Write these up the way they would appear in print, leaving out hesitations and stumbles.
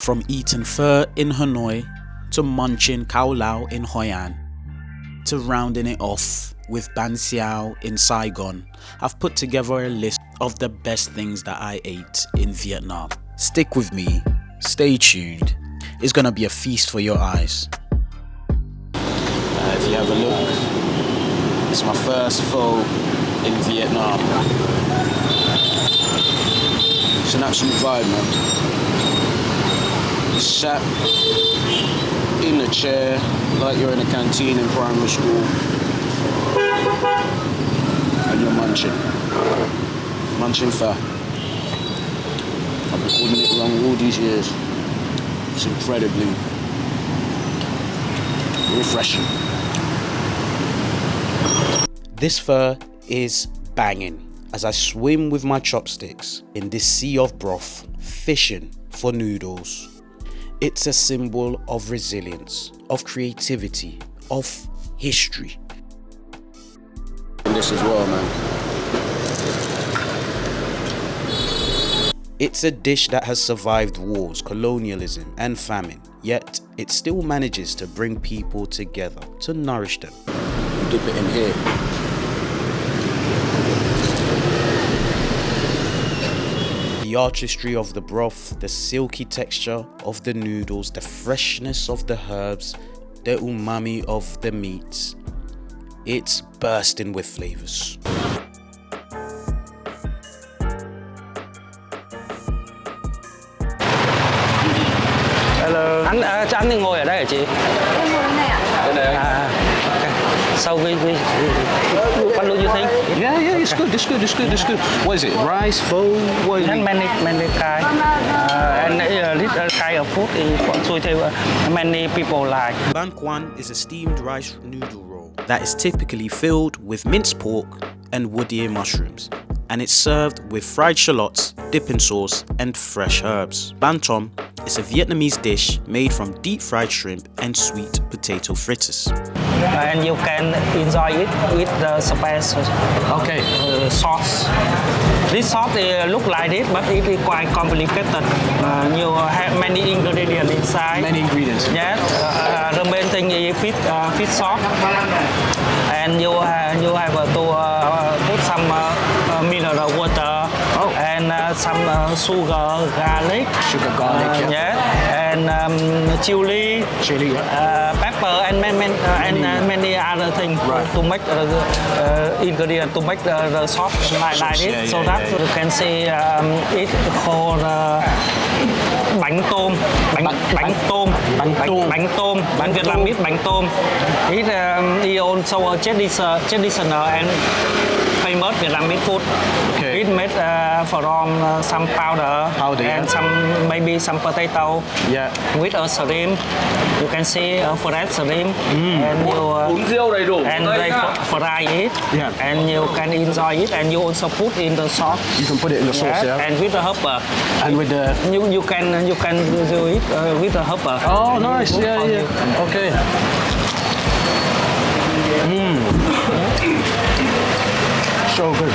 From eating pho in Hanoi to munching Cau Lao in Hoi An to rounding it off with Banh Xeo in Saigon, I've put together a list of the best things that I ate in Vietnam. Stick with me, stay tuned, it's gonna be a feast for your eyes. If you have a look, it's my first pho in Vietnam. It's an absolute vibe, man. Sat in a chair like you're in a canteen in primary school and you're munching pho. I've been calling it wrong all these years. It's incredibly refreshing. This pho is banging as I swim with my chopsticks in this sea of broth, fishing for noodles. It's a symbol of resilience, of creativity, of history. And this as well, man. It's a dish that has survived wars, colonialism and famine, yet it still manages to bring people together, to nourish them. Dip it in here. The artistry of the broth, the silky texture of the noodles, the freshness of the herbs, the umami of the meats. It's bursting with flavors. Hello. Anh thì ngồi ở đây hả chị? Em ngồi bên này ạ. Bên đây. Okay. So what do you think? Yeah, it's good. What is it? Rice, pho? What is it? Many kind. And this kind of food is many people like. Banh Cuon is a steamed rice noodle roll that is typically filled with minced pork and wood ear mushrooms, and it's served with fried shallots, dipping sauce, and fresh herbs. Banh Tom is a Vietnamese dish made from deep fried shrimp and sweet potato fritters. And you can enjoy it with the special sauce. This sauce look like this, but it is quite complicated. You have many ingredients inside. Many ingredients. Yes. The main thing is fish sauce, and you have to put some mineral water and some sugar, garlic. Yeah. And chili, pepper, and many other things to make ingredients to make the sauce like this. So that you can see it called bánh tôm, bánh Vietnamese bánh tôm. It is also a traditional and famous Vietnamese food. Okay. It made from some powder and maybe some potato. Yeah. With a shrimp, you can see a fresh shrimp, and they fry it, and you can enjoy it, and you also put in the sauce. You can put it in the sauce, yeah. And with the hopper. And with the you can do it with the hopper. Oh, nice, yeah. Okay. So good.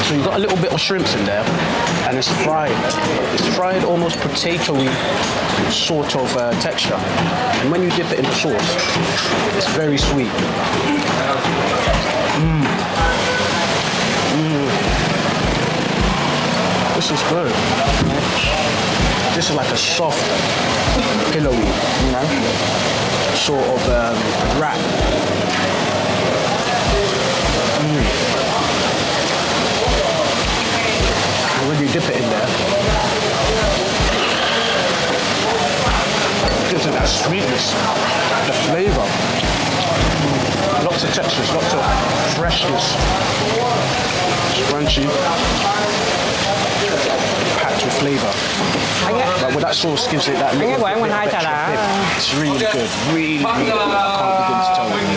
So you got a little bit of shrimps in there, and it's fried. It's fried almost potato-y sort of texture. And when you dip it in the sauce, it's very sweet. This is good. This is like a soft, pillowy, sort of wrap. And when you dip it in there, it gives it that sweetness, the flavour. Lots of textures, lots of freshness. Crunchy. Packed with flavour. But with that sauce gives it that little bit of extra bit. It's really good. Really good. I can't begin to tell you.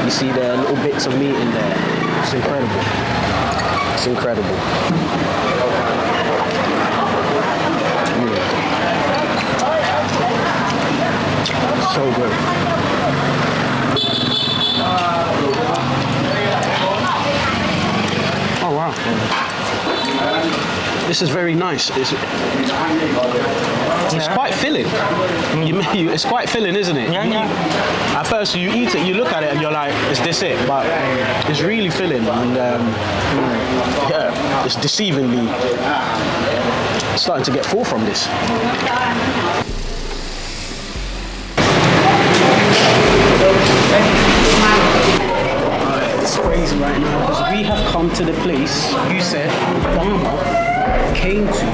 You see the little bits of meat in there. It's incredible. It's incredible. So good. Oh wow. Wow. This is very nice. It's quite filling. It's quite filling, isn't it? Yeah. At first, you eat it, you look at it, and you're like, "Is this it?" But it's really filling, and yeah, it's deceivingly starting to get full from this. It's crazy right now because we have come to the place you said Obama came to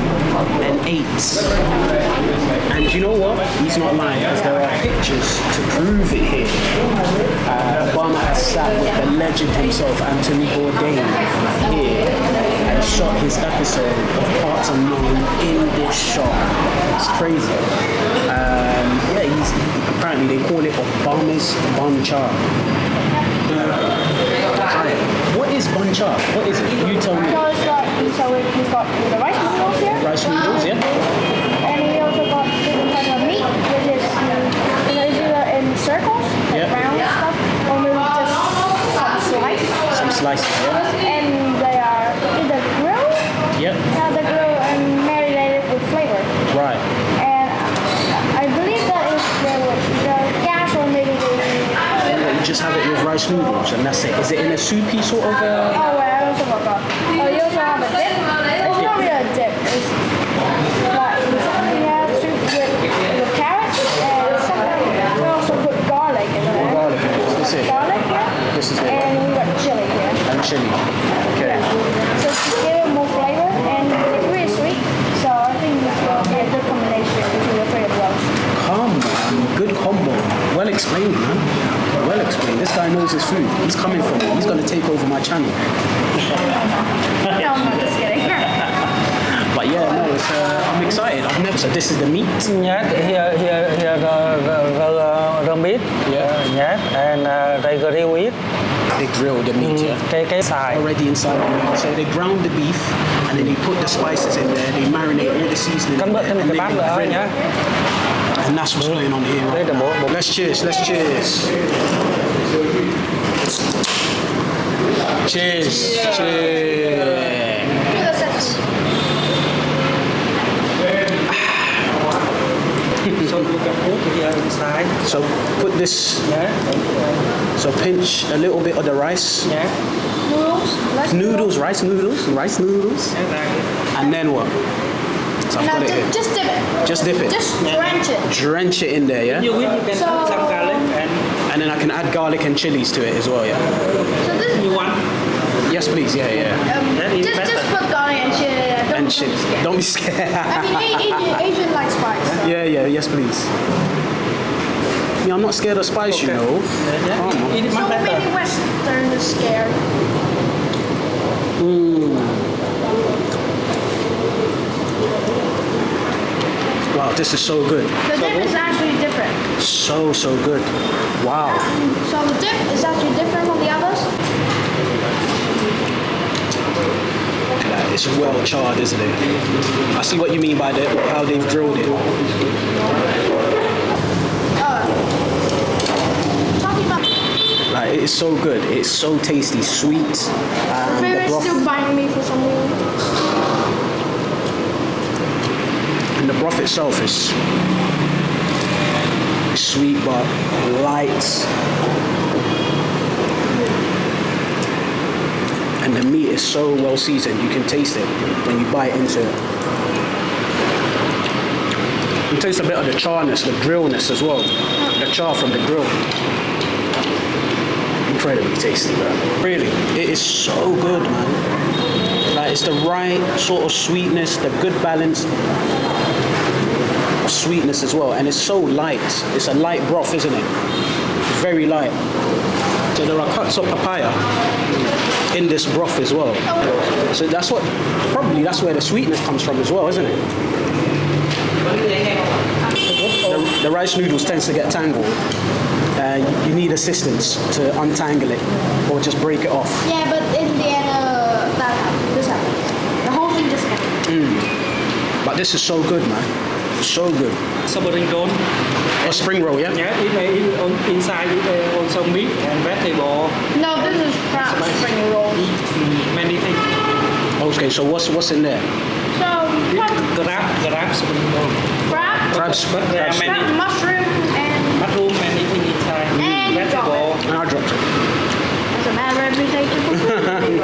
and ate. And you know what? He's not lying because there are pictures to prove it here. Obama has sat with the legend himself, Anthony Bourdain, here and shot his episode of Parts Unknown in this shop. It's crazy. Yeah, apparently they call it Obama's Bun Cha. What is Bun Cha? What is it? You tell me. So we've got the rice noodles here. Rice noodles, yeah. And we also got different types of meat, which is either in circles, like round stuff, or maybe just some slices. Some slices, yeah. And they are either grilled, Yep. they're grilled and marinated with flavor. Right. And I believe that is the gas or maybe You just have it with rice noodles and that's it. Is it in a soupy sort of? Oh, I also forgot. Oh, you also have a dip. It's not really a dip. It's like we have soup with carrots and sometimes we also put garlic in there. Garlic. This is it. Garlic here. This is it. And we got chili here. And chili. Okay. Yeah. So to give it more flavor and it's really sweet. So I think it's going to be a good combination between the three of those. Good combo. Well explained, man. Well explained. This guy knows his food. He's coming from it. He's going to take over my channel. No, I'm not just kidding. But yeah, no, I'm excited. I've never. So this is the meat. Yeah, here the meat. Yeah. And they grill it. They grill the meat, yeah. Cái xài. Already inside the meat. So they ground the beef and then they put the spices in there. They marinate all the seasoning. Cắn bớt thêm một and cái bát nữa grill it. nhá. And that's what's going on here. Đây là bộ. Let's cheers. Let's cheers. Cheers. Cheers. So you can put here inside. So put this. Yeah. So pinch a little bit of the rice. Yeah. Noodles. Rice noodles. And then what? So I've Now got it here. just dip it. Just dip it. Just drench it. Drench it in there, yeah? You can put some garlic And then I can add garlic and chilies to it as well, yeah? So this you want. Yes, please, yeah. That is just better. put garlic and chili. And chilies. Don't be scared. I mean, Asian like spice. So. Yeah, yes, please. Yeah, I'm not scared of spice, you know. Yeah. Come on. It is So much maybe better. Western is scared. Wow, this is so good. The dip is actually different. So good. Wow. So the dip is actually different from the others. Yeah, it's well charred, isn't it? I see what you mean by how they've drilled it. Talking about Like, it is so good. It's so tasty, sweet. the favorite broth- still biting me for some reason. And the broth itself is sweet but light. And the meat is so well seasoned, you can taste it when you bite into it. You taste a bit of the charness, the grillness as well. The char from the grill. Incredibly tasty, bro. Really, it is so good, man. Like, it's the right sort of sweetness, the good balance of sweetness as well. And it's so light. It's a light broth, isn't it? Very light. So there are cuts of papaya in this broth as well. So that's where the sweetness comes from as well, isn't it? The rice noodles tends to get tangled. You need assistance to untangle it or just break it off. Yeah, but in the end, that happened. This happened. The whole thing just happened. But this is so good, man. So good. Spring roll. A spring roll, yeah? Yeah, inside it also meat and vegetable. No, this is crab spring rolls. Many things. Okay, so what's in there? So, Grabs. crab, Crabs, But there are many mushroom, and mushroom, many things inside. And Vegetable. And I dropped it. that's a bad reputation for food.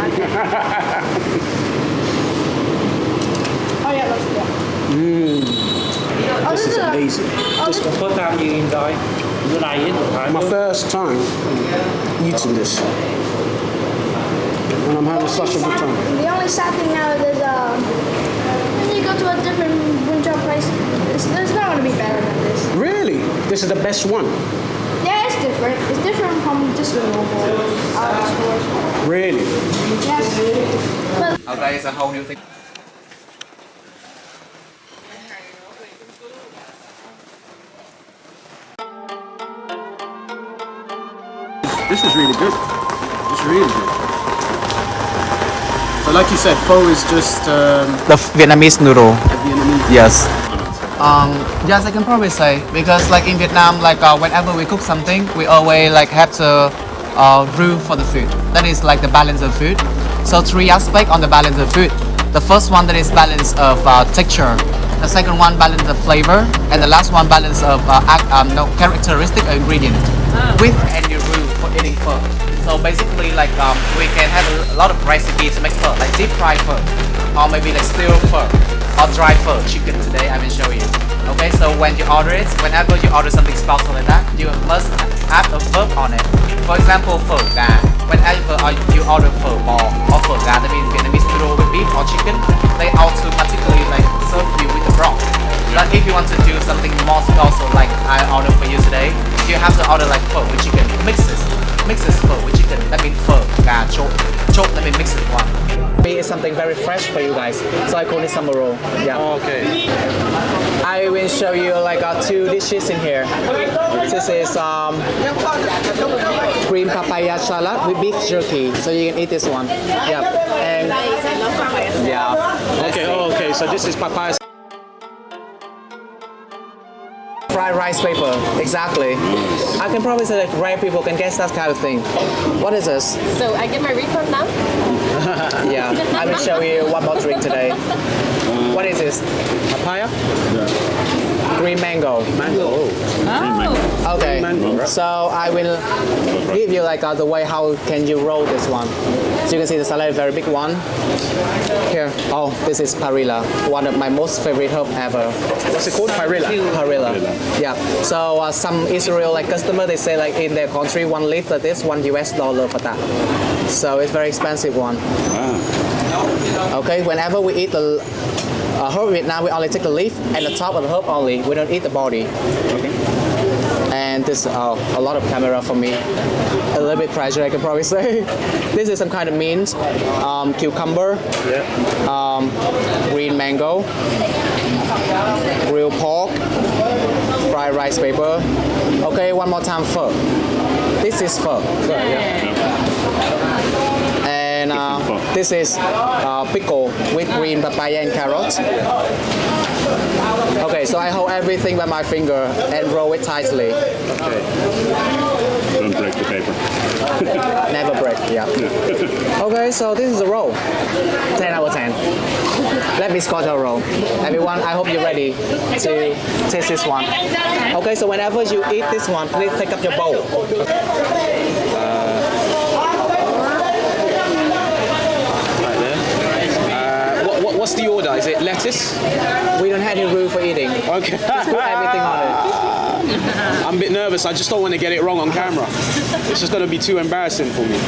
Oh yeah, let's go. Oh, This is amazing. This is the first time you enjoy. You like it? My first time eating this. And I'm having such a good time. The only sad thing now is when you go to a different Bun Cha place, it's not going to be better than this. Really? This is the best one? Yeah, it's different. It's different from just the normal stores. Really? Yes. But Out there is a whole new thing. This is really good. It's really good. So like you said, pho is just The Vietnamese noodle. a Vietnamese. Yes. Yes, I can probably say because like in Vietnam, like whenever we cook something, we always like have to roux for the food. That is like the balance of food. So three aspects on the balance of food. The first one that is balance of texture. The second one balance of flavor, and the last one balance of characteristic or ingredient. With any roux for eating pho. So basically, like we can have a lot of recipe to make pho, like deep fried pho, or maybe like stewed pho, or dry pho, chicken. Today I will show you. Okay, so when you order it, whenever you order something special like that, you must have a verb on it. For example, Pho Ga. Whenever you order pho ball or Pho Ga, that means Vietnamese noodle with beef or chicken, they automatically like serve you with the broth. But if you want to do something more special like I ordered for you today, you have to order like pho with chicken mixes pho with chicken. That means Pho Ga chop. Let me mix it one. It's something very fresh for you guys, so I call it summer roll. Yeah. Okay. I will show you like two dishes in here. This is green papaya salad with beef jerky, so you can eat this one. Yeah. And yeah. Okay, okay, so this is papaya. Fried rice paper, exactly. I can probably say that rare people can guess that kind of thing. What is this? So I get my refund now? Yeah, I will show you one more drink today. What is this? Papaya? Green mango. Mango. Oh. Okay, Mango. so I will give you like the way how can you roll this one. So you can see the salad is a very big one. Here, oh, this is parilla, one of my most favorite herb ever. What's it called? Parilla. Parilla. Yeah. So some Israel like customer they say like in their country 1 leaf like this $1 for that. So it's very expensive one. Okay. Whenever we eat the herb in Vietnam, we only take the leaf and the top of the herb only. We don't eat the body. Okay. And this a lot of camera for me. A little bit pressure I can probably say. This is some kind of mint, cucumber, green mango, grilled pork, fried rice paper. Okay, one more time pho. This is pho. And this is pickle with green papaya and carrots. Okay, so I hold everything by my finger and roll it tightly. Okay. Don't break the paper. Never break, yeah. Okay, so this is a roll. 10 out of 10. Let me score a roll. Everyone, I hope you're ready to taste this one. Okay, so whenever you eat this one, please take up your bowl. Right there. What's the order? Is it lettuce? We don't have any room for eating. Okay. Just put everything on it. I'm a bit nervous. I just don't want to get it wrong on camera. It's just going to be too embarrassing for me.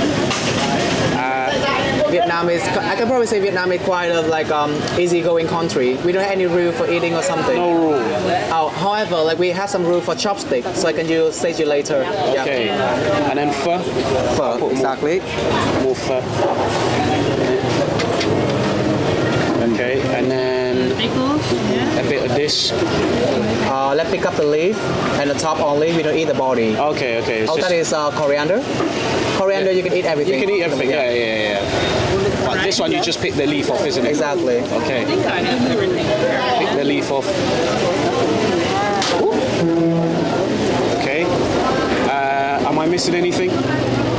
Vietnam is, I can probably say Vietnam is quite a like easygoing country. We don't have any rule for eating or something. No rule. Oh, however, like we have some rule for chopstick, so I can say you later. Yeah. Okay. And then pho. Pho, exactly. More pho. Okay. And then a bit of this. Let's pick up the leaf and the top only. We don't eat the body. Okay. Okay. It's Oh, just- that is coriander. Coriander, you can eat everything. You can eat everything. Yeah. But this one you just pick the leaf off, isn't it? Exactly. Okay. Pick the leaf off. Okay. Am I missing anything?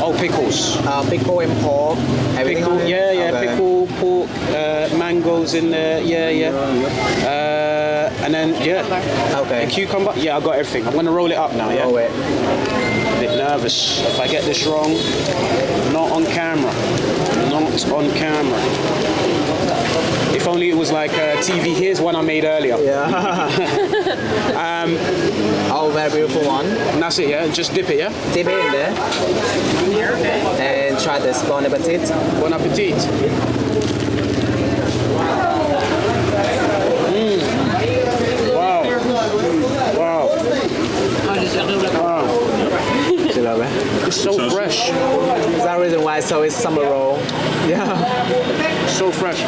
Oh, pickles. Pickle and pork. Everything Pickle. on it? Yeah. Okay. Pickle, pork, tomatoes in there. Yeah. And then Okay. and cucumber. Yeah, I got everything. I'm gonna roll it up now. Yeah. Roll it. A bit nervous if I get this wrong. Not on camera. Not on camera. If only it was like TV. Here's one I made earlier. Yeah. Oh, very beautiful one. And that's it. Yeah. Just dip it. Yeah. Dip it in there. And try this. Bon appetit. Bon appetit. Wow. Wow. It's so fresh. Is that reason why so it's summer roll? Yeah. So fresh.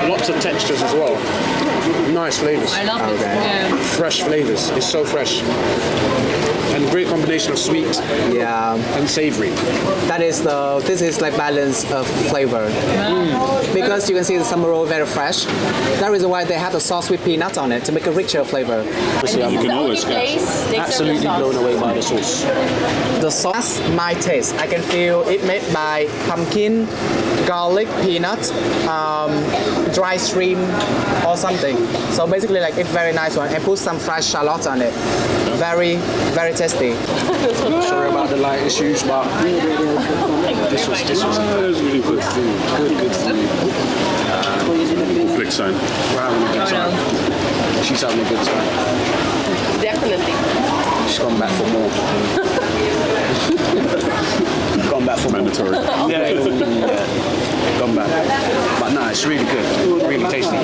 Lots of textures as well. Nice flavors. I love it. Yeah. Fresh flavors. It's so fresh. And great combination of sweet Yeah. and savory. This is like balance of flavor. Because you can see the summer roll very fresh. That reason why they have the sauce with peanut on it to make a richer flavor. You can always get. Absolutely blown away by the sauce. The sauce, my taste. I can feel it made by pumpkin, garlic, peanut, dry shrimp or something. So basically like it's very nice one and put some fresh shallots on it. Very, very tasty. Sorry about the light issues, but this was It was really good food. good food. Flick sign. We're having a good time. She's having a good time. Definitely. She's gone back for more. Gone back for more. Mandatory. Yeah. Gone back. But no, it's really good. Really tasty.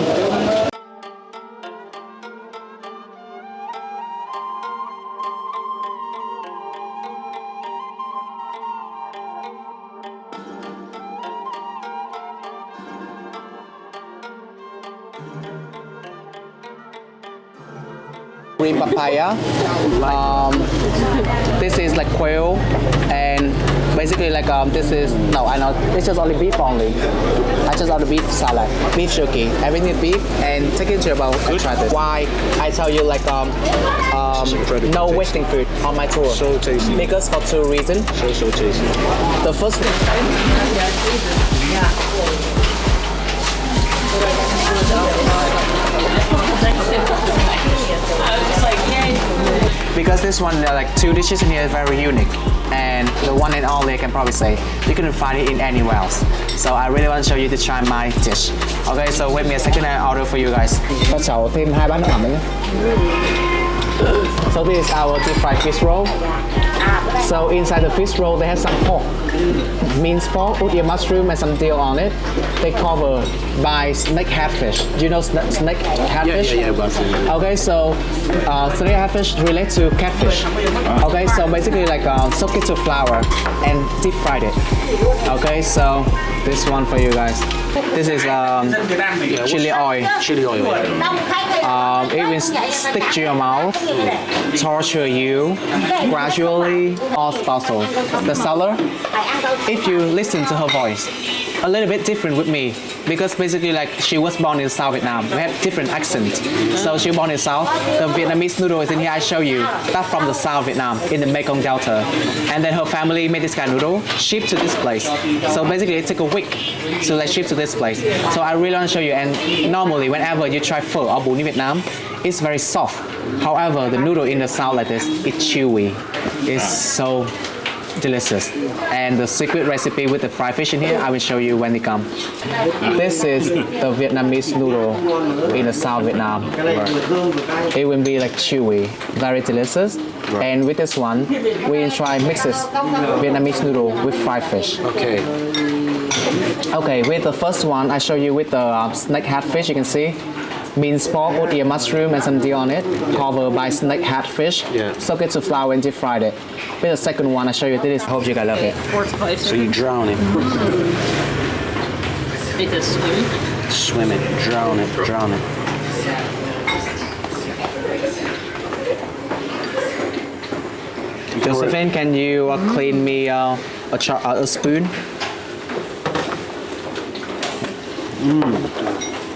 Green papaya. This is like quail, and basically like this is no, I know it's just only beef only. I just ordered beef salad, beef jerky. Everything is beef, and take it to your bowl and try this. Why I tell you like no wasting food on my tour. So tasty. Because for two reasons. So tasty. The first because this one, there are like two dishes in here, very unique, and the one and only I can probably say you couldn't find it in anywhere else. So I really want to show you to try my dish. Okay, so wait me a second and I'll order for you guys. Cho cháu thêm 2 bát nước ẩm đấy nhé. So this is our deep fried fish roll. So inside the fish roll they have some pork, minced pork, put your mushroom and some dill on it. They cover by snake headfish. Do you know snake headfish? Yeah. Okay, so snake headfish relate to catfish. Okay, so basically like soak it to flour and deep fried it. Okay, so this one for you guys. This is chili oil. Chili oil. It will stick to your mouth, torture you gradually. Also, the seller, if you listen to her voice, a little bit different with me because basically like she was born in South Vietnam. We have different accents. So she was born in South. The Vietnamese noodle is in here. I show you. That's from the South Vietnam in the Mekong Delta. And then her family made this kind of noodle, shipped to this place. So basically it took a week to like ship to this place. So I really want to show you. And normally whenever you try pho or bún in Vietnam, it's very soft. However, the noodle in the South like this, it's chewy. It's so delicious. And the secret recipe with the fried fish in here, I will show you when they come. This is the Vietnamese noodle in the South Vietnam. It will be like chewy, very delicious. And with this one, we try mixes Vietnamese noodle with fried fish. Okay. Okay, with the first one, I show you with the snake headfish. You can see minced pork, put your mushroom and some dill on it, covered by snake headfish. Yeah. Soak it to flour and deep fried it. With the second one, I show you this. Hope you guys love it. So you drown it. It is swim. Swim it, drown it. Josephine, can you clean me a spoon?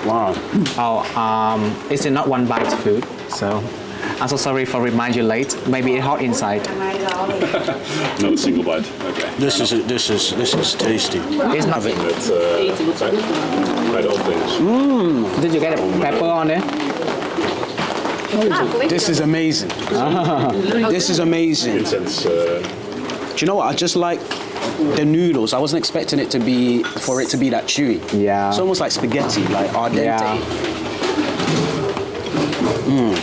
Wow. Oh, it's not one bite food, so I'm so sorry for remind you late. Maybe it's hot inside. Not a single bite. Okay. This is tasty. It's not. It's quite often. Did you get pepper on it? This is amazing. This is amazing. Incense. Do you know what? I just like the noodles. I wasn't expecting it to be that chewy. Yeah. It's almost like spaghetti, like al dente. Yeah.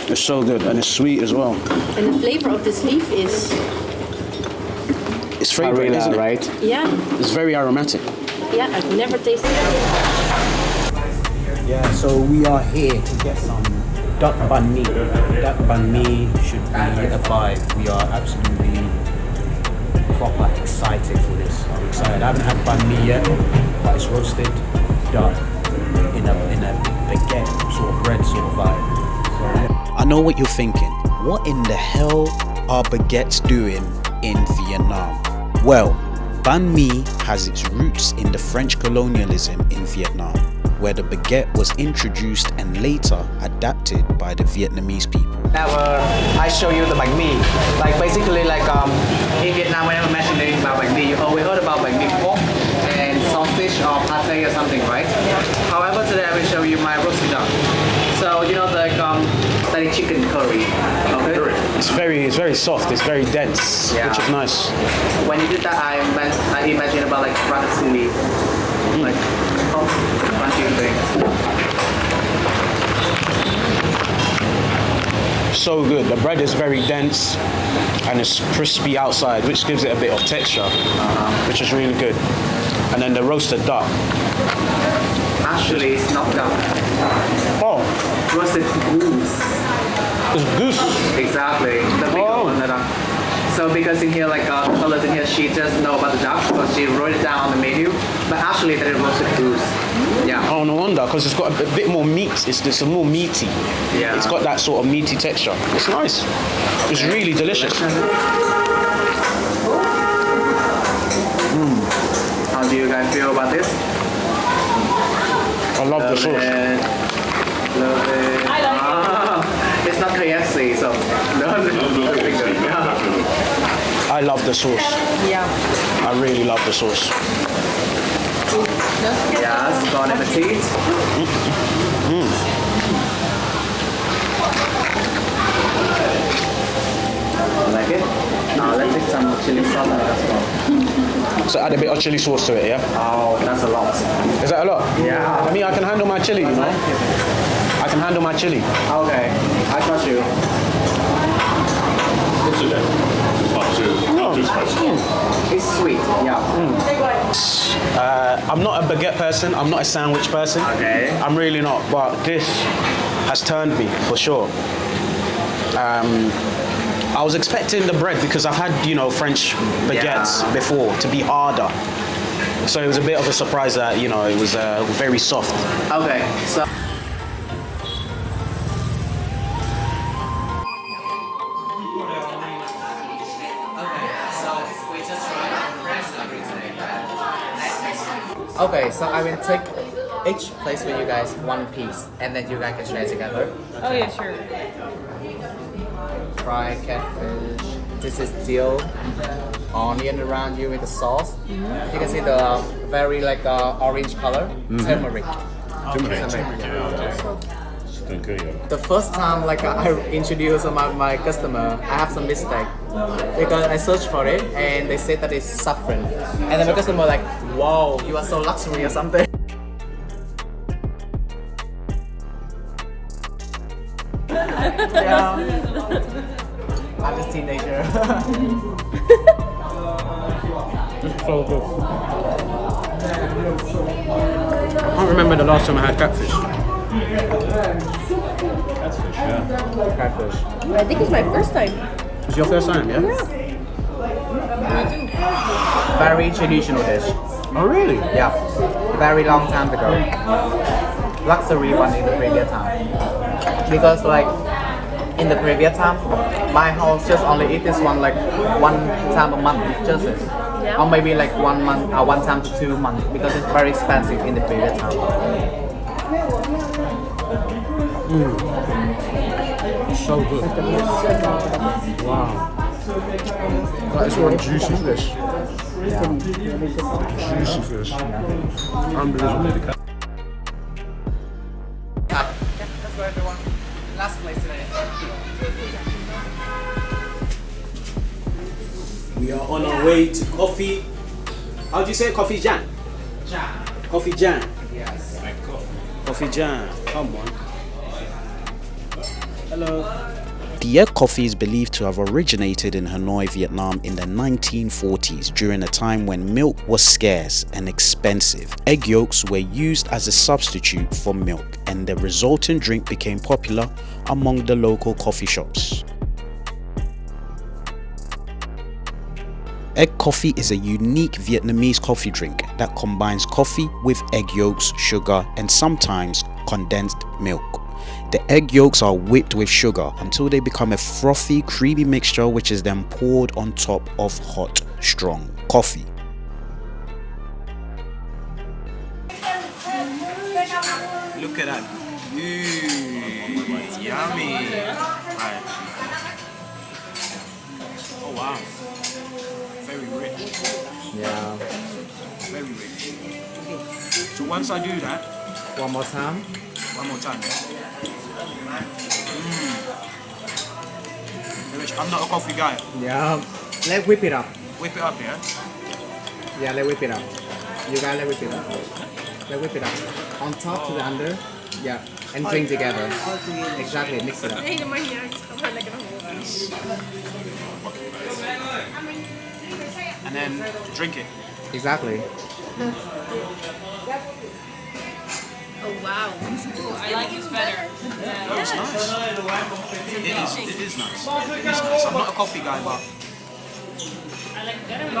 It's so good and it's sweet as well. And the flavor of this leaf is, It's fragrant, isn't it? right? yeah, It's very aromatic. yeah, I've never tasted it. Yeah, so we are here to get some duck banh mi. Duck banh mi should be a vibe. We are absolutely proper excited for this. I'm excited. I haven't had banh mi yet, but it's roasted duck in a baguette sort of bread sort of vibe. So, yeah. I know what you're thinking. What in the hell are baguettes doing in Vietnam? Well, banh mi has its roots in the French colonialism in Vietnam, where the baguette was introduced and later adapted by the Vietnamese people. Whenever I show you the bánh mì, like basically like in Vietnam, whenever mentioning about bánh mì, you always heard about bánh mì pork and sausage or pate or something, right? However, today I will show you my roasted duck. So you know the chicken curry. Okay. It's very soft. It's very dense, Yeah. which is nice. When you did that, I imagine about like ratatouille, like crunchy things. So good. The bread is very dense and it's crispy outside, which gives it a bit of texture, which is really good. And then the roasted duck. Actually, it's not duck. Oh, Roasted goose. it's goose. Exactly. The big Oh. one. So because in here, like the fellas in here, she just know about the duck, so she wrote it down on the menu. But actually, that is roasted goose. Yeah. Oh, no wonder, because it's got a bit more meat. It's more meaty. Yeah. It's got that sort of meaty texture. It's nice. It's really delicious. How do you guys feel about this? I love the sauce. Love it. I like it. It's not KFC, so no, I love the sauce. Yeah. I really love the sauce. Yes, bon appetit. Like it? Now let's take some chili sauce on it as well. So add a bit of chili sauce to it, yeah? Oh, that's a lot. Is that a lot? Yeah. I mean, I can handle my chili, you know? I can handle my chili. Okay, I trust you. It's okay. Not too spicy. It's sweet, yeah. I'm not a baguette person. I'm not a sandwich person. Okay. I'm really not. But this has turned me for sure. I was expecting the bread because I've had, French baguettes before to be harder. So it was a bit of a surprise that, it was very soft. Okay, so. Okay, so I will take each place with you guys one piece, and then you guys can share together. Oh yeah, sure. Fried catfish. This is dill, onion around you with the sauce. You can see the very orange color, turmeric. The first time I introduced my customer, I have some mistake because I searched for it and they said that it's saffron, and then my customer wow, you are so luxury or something. Yeah. I'm just a teenager. It's so good. I can't remember the last time I had catfish. Catfish. I think it's my first time. It's your first time, yeah? Very traditional dish. Oh, really? Yeah. Very long time ago. Luxury one in the previous time. Because in the previous time, my house just only eat this one one time a month, just it. Yeah. Or maybe 1 month, 1 time to 2 months, because it's very expensive in the previous time. So good. Wow. That is one juicy fish. Juicy fish. Unbelievable. Let's go everyone. Last place today. We are on our way to coffee. How do you say coffee Jan? Jan. Coffee Jan. Yes. Coffee Jan. Come on. Hello. The egg coffee is believed to have originated in Hanoi, Vietnam in the 1940s during a time when milk was scarce and expensive. Egg yolks were used as a substitute for milk, and the resulting drink became popular among the local coffee shops. Egg coffee is a unique Vietnamese coffee drink that combines coffee with egg yolks, sugar, and sometimes condensed milk. The egg yolks are whipped with sugar until they become a frothy, creamy mixture which is then poured on top of hot, strong coffee. Look at that. Ooh, it's yummy. Right. Oh wow. Very rich. Yeah. Very rich. So once I do that, One more time. one more time, yeah? Very rich. I'm not a coffee guy. Yeah. Let's whip it up. Whip it up, yeah? Yeah, let's whip it up. You guys, let's whip it up. Let's whip it up. On top to the under. Yeah. And bring together. Exactly. Mix it up. And then drink it. Exactly. Oh wow. I like it better. Oh, it's nice. It is nice. It is nice. I'm not a coffee guy, but I like it better. I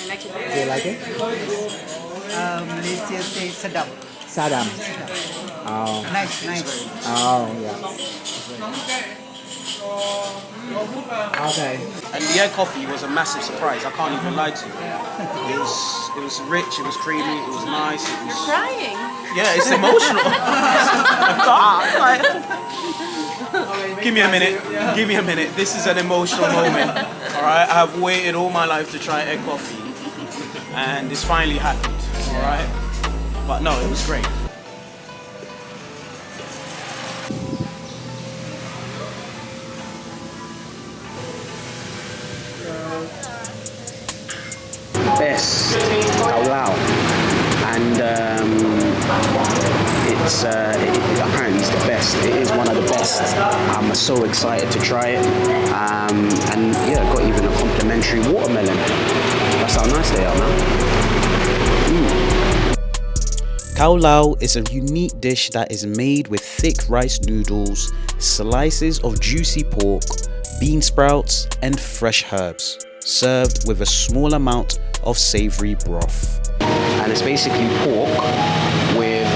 like it better. Do you like it? Malaysia say sedap. Sadam. Oh. Nice, nice. Oh, yeah. Okay. and the egg coffee was a massive surprise. I can't even lie to you. It was rich. It was creamy. It was nice. It was, Crying. yeah, it's emotional. Give me a minute. Give me a minute. This is an emotional moment. All right. I have waited all my life to try egg coffee, and this finally happened. All right. But no, it was great. Best Cau Lao, and apparently it's the best. It is one of the best. I'm so excited to try it, and yeah, got even a complimentary watermelon. That's how nice they are, man. Cau Lao is a unique dish that is made with thick rice noodles, slices of juicy pork, bean sprouts, and fresh herbs, served with a small amount of savory broth. And it's basically pork with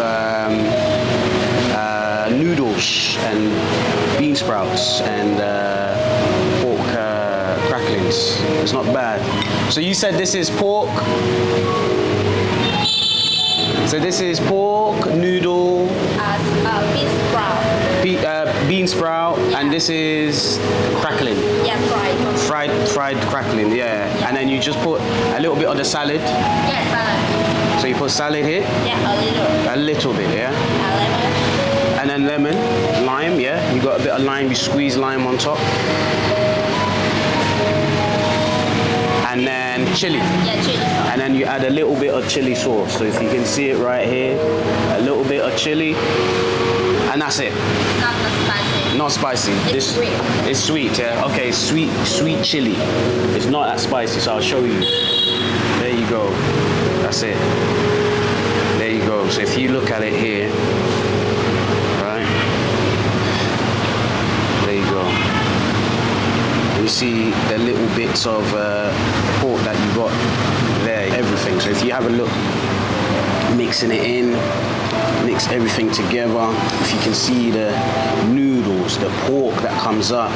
noodles and bean sprouts and pork cracklings. It's not bad. So you said this is pork. So this is pork, noodle, bean sprout, and this is crackling. Yeah, fried. Fried crackling, yeah. And then you just put a little bit of the salad. Yeah, salad. So you put salad here. Yeah, A little bit, yeah. lemon. And then lemon, lime, yeah. You got a bit of lime, you squeeze lime on top. And then chili. Yeah, chili sauce. And then you add a little bit of chili sauce. So if you can see it right here, a little bit of chili. And that's it. Not spicy. Not spicy. It's sweet. It's sweet, yeah. Okay, sweet chili. It's not that spicy, so I'll show you. There you go. That's it. There you go. So if you look at it here, right? There you go. You see the little bits of pork that you got there, everything. So if you have a look, mixing it in, mix everything together. If you can see the noodles, the pork that comes up,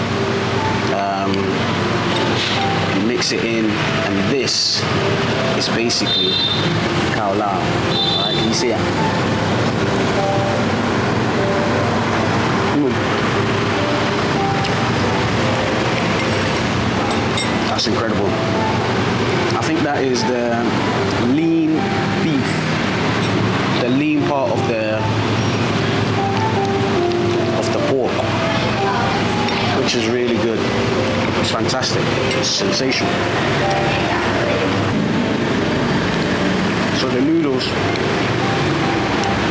you mix it in, and this is basically Cau Lao. Alright, can you see it? That's incredible. I think that is the lean beef, the lean part of the fantastic. It's sensational. So the noodles,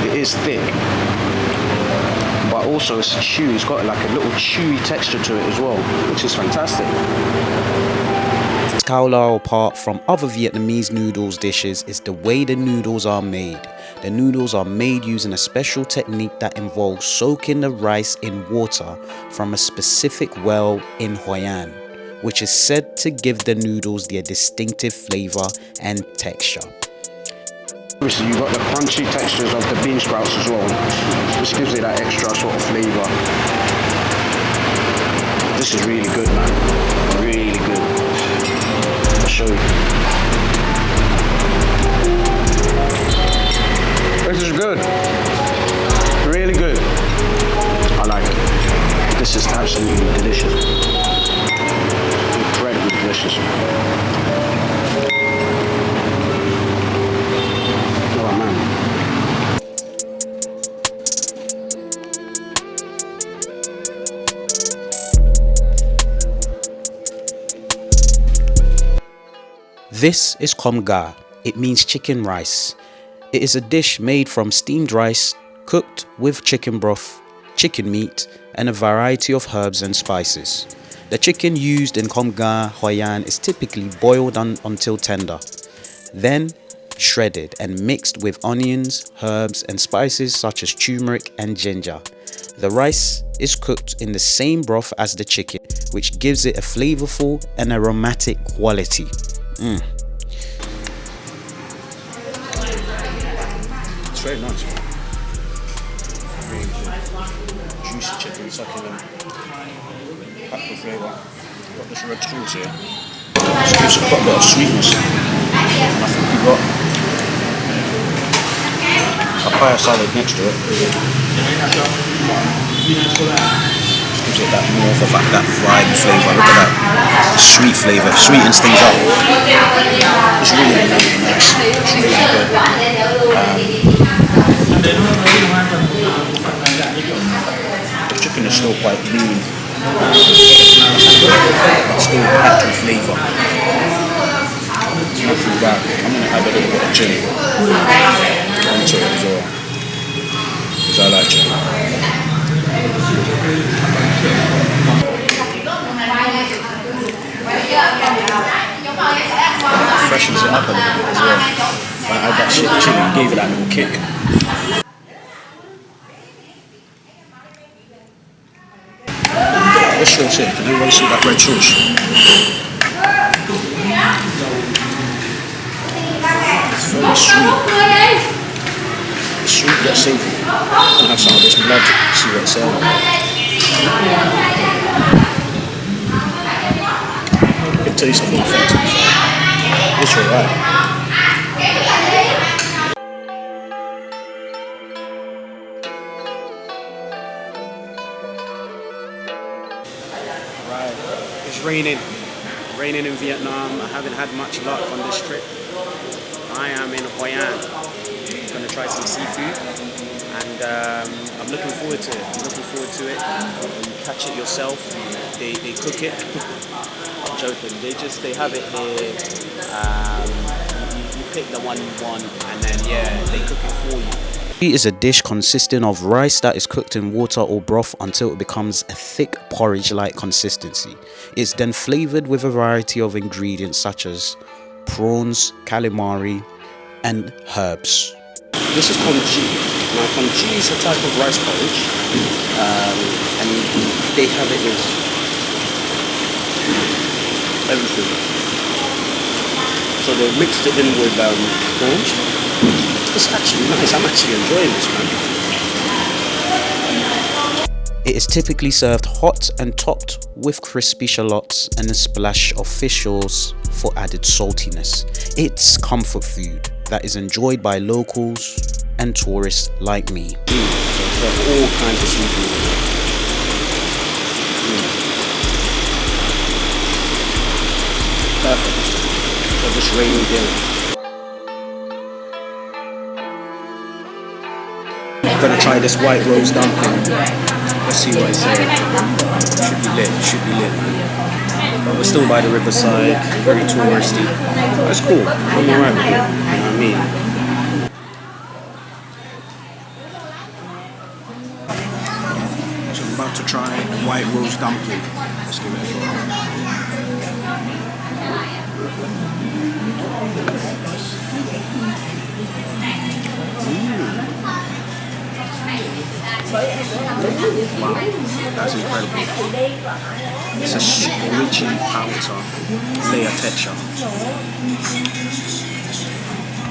it is thick, but also it's chewy. It's got like a little chewy texture to it as well, which is fantastic. Cau Lao, apart from other Vietnamese noodles dishes, is the way the noodles are made. The noodles are made using a special technique that involves soaking the rice in water from a specific well in Hoi An, which is said to give the noodles their distinctive flavor and texture. Obviously you've got the crunchy textures of the bean sprouts as well, which gives it that extra sort of flavour. This is really good, man. Really good. I'll show you. This is good. Really good. I like it. This is absolutely delicious. Incredibly delicious. Oh man. This is Congee. It means chicken rice. It is a dish made from steamed rice, cooked with chicken broth, chicken meat, and a variety of herbs and spices. The chicken used in Congee, Hoi An is typically boiled until tender, then shredded and mixed with onions, herbs, and spices such as turmeric and ginger. The rice is cooked in the same broth as the chicken, which gives it a flavorful and aromatic quality. It's very nice. Really good. Juicy chicken, succulent, packed with flavour. Got this red sauce here. This gives it quite a bit of sweetness. And I think we've got papaya salad next to it. Gives it that more of that fried flavour. Look at that sweet flavour, sweetens things up. It's really, really nice. It's really good. The chicken is still quite lean. It's still packed with flavour. It's not too bad. I'm gonna add a little bit of chili onto it as well, because I like chili. Freshens it up a little bit as well. When I add that chili, gave it that little kick. This sauce here, can anyone see that red sauce? It's very sweet. It's sweet yet savoury. And have some of this blood, see what it's like. It tastes of nothing. It's alright. It's raining in Vietnam. I haven't had much luck on this trip. I am in Hoi An. I'm going to try some seafood, and I'm looking forward to it. You catch it yourself. They cook it. I'm joking. They have it here. You pick the one you want, and then they cook it for you. It is a dish consisting of rice that is cooked in water or broth until it becomes a thick porridge-like consistency. It's then flavored with a variety of ingredients such as prawns, calamari, and herbs. This is Congee. Now Congee is a type of rice porridge, and they have it with everything. So they mixed it in with prawns. It's actually nice. I'm actually enjoying this, man. It is typically served hot and topped with crispy shallots and a splash of fish sauce for added saltiness. It's comfort food that is enjoyed by locals and tourists like me. So it's got all kinds of seafood. Perfect for this rainy day. I'm gonna try this white rose dumpling. Let's see what it's saying. Should be lit, But we're still by the riverside, very touristy. But it's cool. I'm alright with it. You know what I mean? So I'm about to try white rose dumpling. Let's give it a go. Wow, that's incredible. It's a super rich outer layer texture.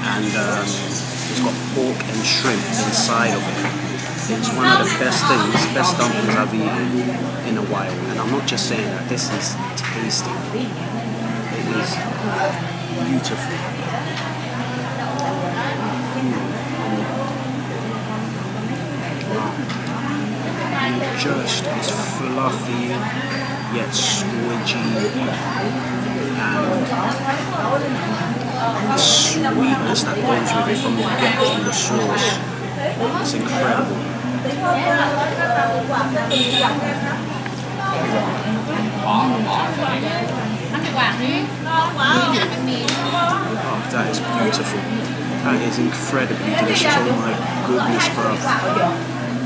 And it's got pork and shrimp inside of it. It's one of the best things, best dumplings I've eaten in a while. And I'm not just saying that, this is tasty. It is beautiful. Just is fluffy yet squidgy, and the sweetness that goes with it from the get from the sauce. It's incredible. Oh, that is beautiful. That is incredibly delicious. Oh my goodness, bro.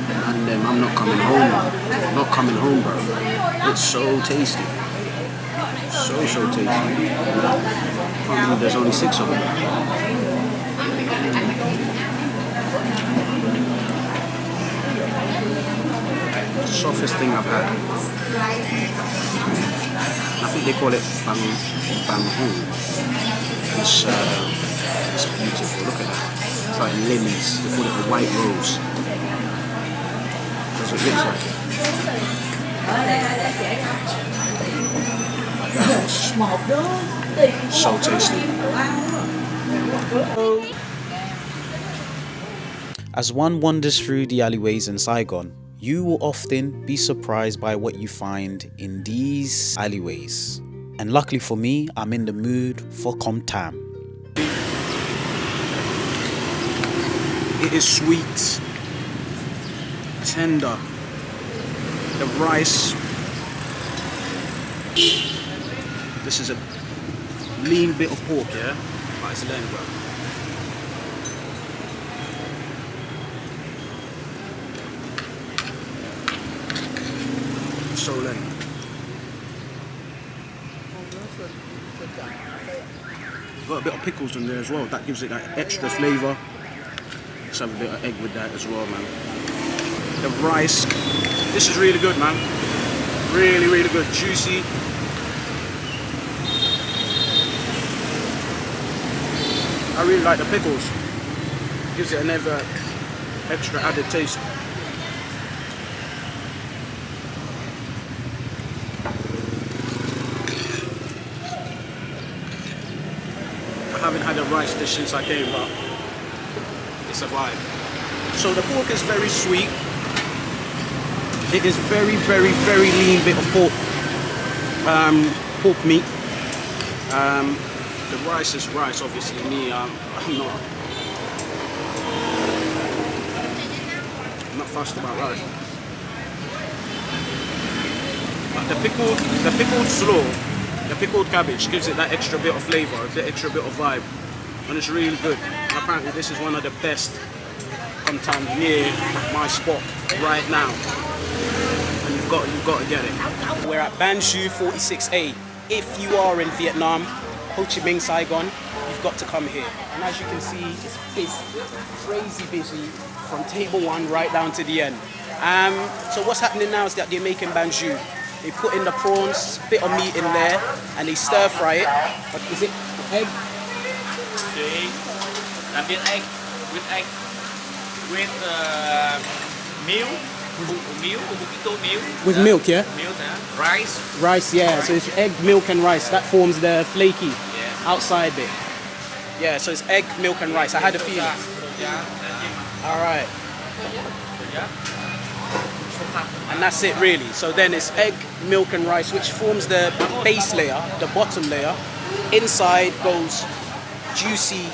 And then I'm not coming home. Not coming home, bro. It's so tasty. So tasty. I mean, there's only 6 of them. Softest thing I've had. I think they call it bang hong. It's beautiful. Look at that. It's like lilies. They call it a white rose. That's what it looks like. So tasty. As one wanders through the alleyways in Saigon, you will often be surprised by what you find in these alleyways. And luckily for me, I'm in the mood for com tam. It is sweet, tender. The rice. This is a lean bit of pork, yeah? But it's lean, bro. So lean. Got a bit of pickles in there as well. That gives it that extra flavour. Let's have a bit of egg with that as well, man. The rice. This is really good, man. Really good. Juicy. I really like the pickles. Gives it another extra added taste. I haven't had a rice dish since I came, but it's a vibe. So the pork is very sweet. It is very lean bit of pork. Pork meat. The rice is rice, obviously. Me, I'm not fussed about rice. But the pickled slaw, the pickled cabbage gives it that extra bit of flavour, the extra bit of vibe, and it's really good. And apparently, this is one of the best sometimes near my spot right now. And you've got to get it. We're at Banh Xeo 46A. If you are in Vietnam, Ho Chi Minh, Saigon, you've got to come here. And as you can see, it's busy, crazy busy, from table 1 right down to the end. So what's happening now is that they're making Banh Xeo. They put in the prawns, bit of meat in there, and they stir fry it. But is it egg? Egg with milk. With milk, yeah? Milk, rice. Rice, yeah. So it's egg, milk, and rice. That forms the flaky outside bit. Yeah, so it's egg, milk, and rice. I had a feeling. All right. And that's it, really. So then it's egg, milk, and rice, which forms the base layer, the bottom layer. Inside goes juicy,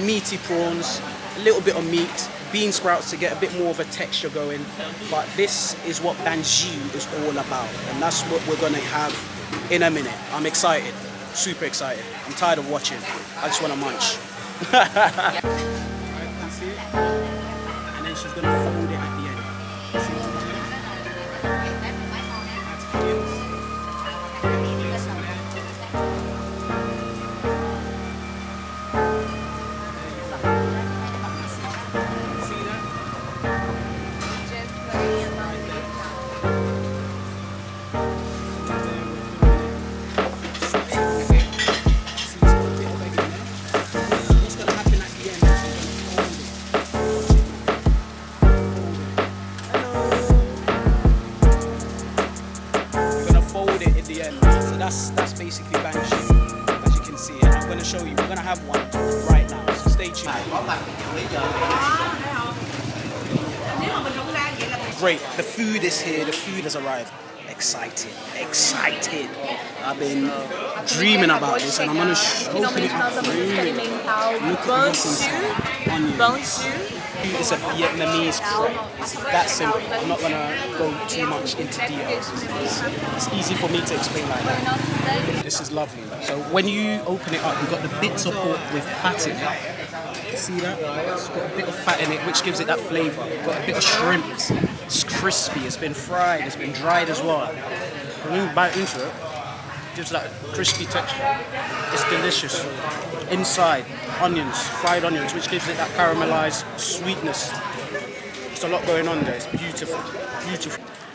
meaty prawns, a little bit of meat, bean sprouts to get a bit more of a texture going. But this is what Banh Xeo is all about, and that's what we're gonna have in a minute. I'm excited, super excited. I'm tired of watching. I just want to munch. Right, can see it? And then she's gonna fold it at the end. See what she's doing? That's cute. See that? That's basically Banh Xeo, as you can see. And I'm going to show you. We're going to have one right now, so stay tuned. Great, the food is here. The food has arrived. Excited. I've been dreaming about this, and I'm going to open it up for you. Look at this inside. Onions. It's a Vietnamese crepe. It's that simple. I'm not going to go too much into details. It's easy for me to explain like that. This is lovely. So when you open it up, you've got the bits of pork with fat in it. See that? It's got a bit of fat in it, which gives it that flavour. Got a bit of shrimp. It's crispy. It's been fried. It's been dried as well. When you bite into it, it gives that crispy texture. It's delicious. Inside, onions, fried onions, which gives it that caramelized sweetness. There's a lot going on there. It's beautiful.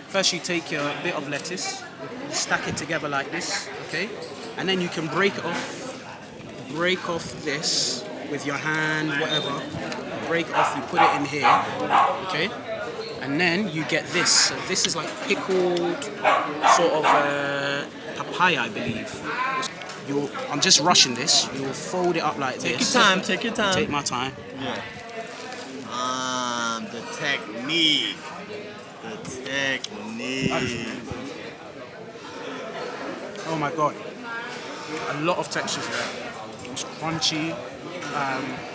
First, you take your bit of lettuce, stack it together like this, okay? And then you can break off this with your hand, whatever. Break it off, you put it in here, okay? And then you get this. So this is like pickled sort of papaya, I believe. I'm just rushing this. You'll fold it up like this. Take your time. Take my time. Yeah. The technique. Oh my god. A lot of textures there. It's crunchy.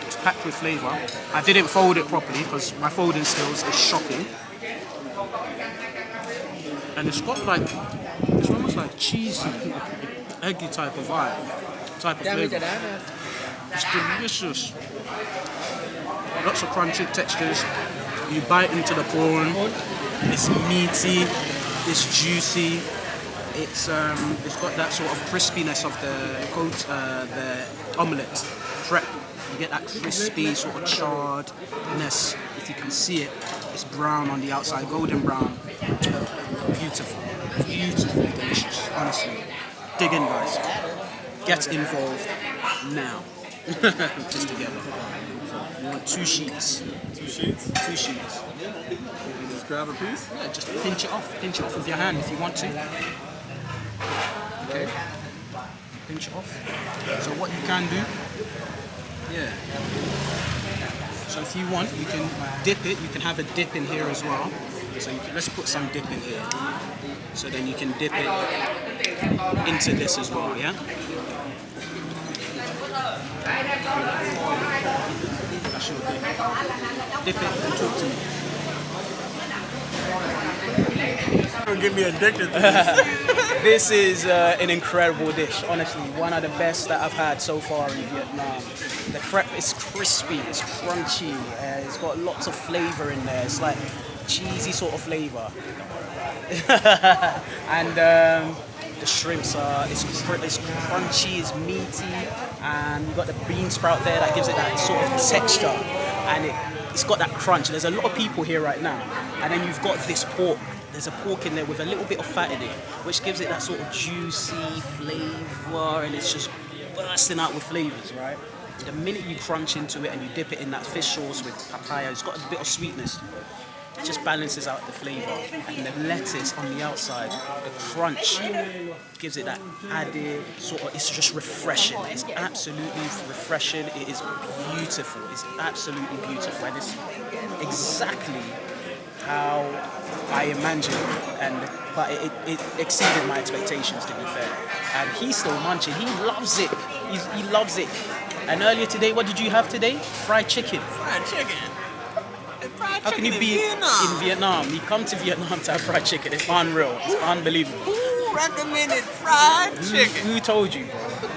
It's packed with flavour. I didn't fold it properly because my folding skills is shocking. And it's got like, it's almost like cheesy, eggy type of vibe, type of flavour. It's delicious. Lots of crunchy textures. You bite into the prawn. It's meaty. It's juicy. It's got that sort of crispiness of the omelette prep. You get that crispy sort of charredness. If you can see it, it's brown on the outside, golden brown. Beautiful, delicious. Honestly, dig in, guys. Get involved now. Just together. You want 2 sheets. 2 sheets? 2 sheets. Just grab a piece? Yeah, just pinch it off. Pinch it off with your hand if you want to. Okay. Pinch it off. So what you can do, yeah. So if you want, you can dip it. You can have a dip in here as well. So let's put some dip in here. So then you can dip it into this as well, yeah? That's your dip. Dip it and talk to me. Don't get me addicted to this. This is an incredible dish, honestly. One of the best that I've had so far in Vietnam. The crepe is crispy, it's crunchy, it's got lots of flavor in there. It's like cheesy sort of flavor. And the shrimps it's crunchy, it's meaty, and you've got the bean sprout there that gives it that sort of texture, and it's got that crunch. There's a lot of people here right now, and then you've got this pork. There's a pork in there with a little bit of fat in it, which gives it that sort of juicy flavor, and it's just bursting out with flavors, right? The minute you crunch into it and you dip it in that fish sauce with papaya, it's got a bit of sweetness. It just balances out the flavor. And the lettuce on the outside, the crunch, gives it that added sort of, it's just refreshing. It's absolutely refreshing. It is beautiful. It's absolutely beautiful. And it's exactly how I imagined it, but it exceeded my expectations, to be fair. And he's still munching. He loves it. He loves it. And earlier today, what did you have today? Fried chicken. Fried chicken. How can you be in Vietnam? You come to Vietnam to have fried chicken. It's unreal. It's unbelievable. recommended fried chicken. Who told you, bro?